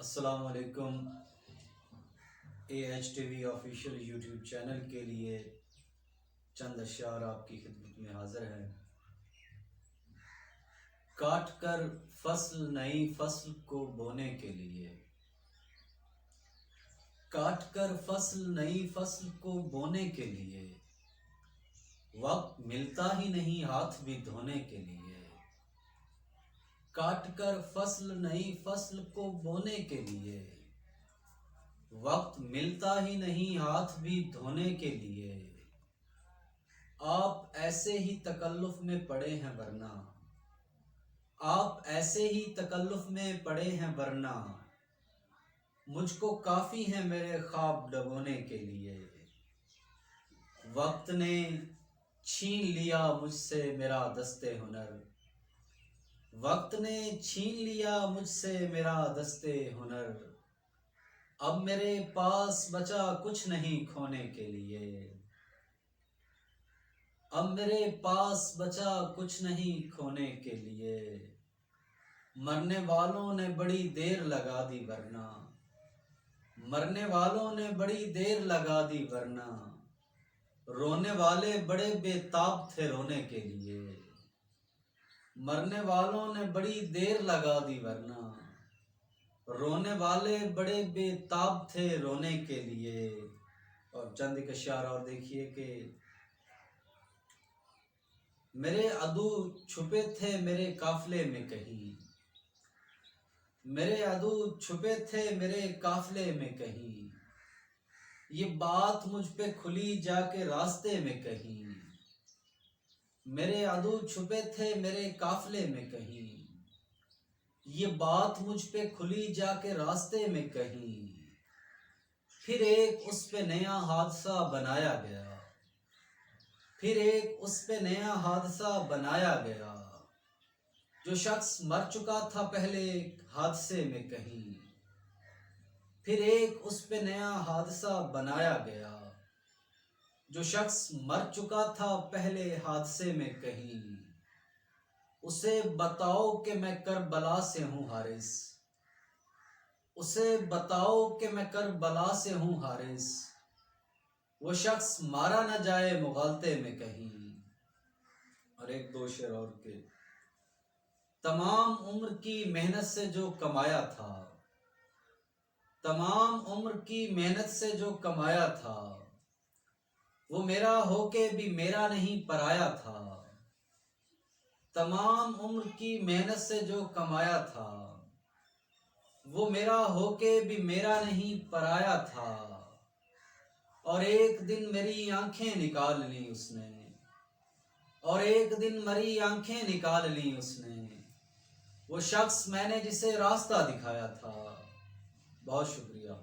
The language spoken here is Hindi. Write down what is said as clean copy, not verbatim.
अस्सलाम वालेकुम। AHTV ऑफिशियल यूट्यूब चैनल के लिए चंद अशार आपकी खिदमत में हाजिर हैं। काट कर फसल नई फसल को बोने के लिए, काट कर फसल नई फसल को बोने के लिए वक्त मिलता ही नहीं हाथ भी धोने के लिए। काट कर फसल नई फसल को बोने के लिए वक्त मिलता ही नहीं हाथ भी धोने के लिए। आप ऐसे ही तकल्लुफ में पड़े हैं वरना, आप ऐसे ही तकल्लुफ में पड़े हैं वरना मुझको काफ़ी है मेरे ख्वाब डबोने के लिए। वक्त ने छीन लिया मुझसे मेरा दस्ते हुनर, वक्त ने छीन लिया मुझसे मेरा दस्ते हुनर। अब मेरे पास बचा कुछ नहीं खोने के लिए, अब मेरे पास बचा कुछ नहीं खोने के लिए। मरने वालों ने बड़ी देर लगा दी वरना, मरने वालों ने बड़ी देर लगा दी वरना रोने वाले बड़े बेताब थे रोने के लिए। मरने वालों ने बड़ी देर लगा दी वरना रोने वाले बड़े बेताब थे रोने के लिए। और चंद एक अशार और देखिए कि मेरे अदू छुपे थे मेरे काफिले में कहीं, मेरे अदू छुपे थे मेरे काफिले में कहीं। ये बात मुझ पे खुली जाके रास्ते में कहीं, मेरे अदू छुपे थे मेरे काफिले में कहीं। ये बात मुझ पे खुली जाके रास्ते में कहीं। फिर एक उस पे नया हादसा बनाया गया, फिर एक उस पे नया हादसा बनाया गया। जो शख्स मर चुका था पहले हादसे में कहीं, फिर एक उस पे नया हादसा बनाया गया। जो शख्स मर चुका था पहले हादसे में कहीं, उसे बताओ कि मैं करबला से हूँ हारिस, उसे बताओ कि मैं करबला से हूँ हारिस। वो शख्स मारा न जाए मुगालते में कहीं। और एक दो शेर और के, तमाम उम्र की मेहनत से जो कमाया था, तमाम उम्र की मेहनत से जो कमाया था वो मेरा होके भी मेरा नहीं पराया था। तमाम उम्र की मेहनत से जो कमाया था वो मेरा होके भी मेरा नहीं पराया था। और एक दिन मेरी आंखें निकाल ली उसने, और एक दिन मेरी आंखें निकाल ली उसने। वो शख्स मैंने जिसे रास्ता दिखाया था। बहुत शुक्रिया।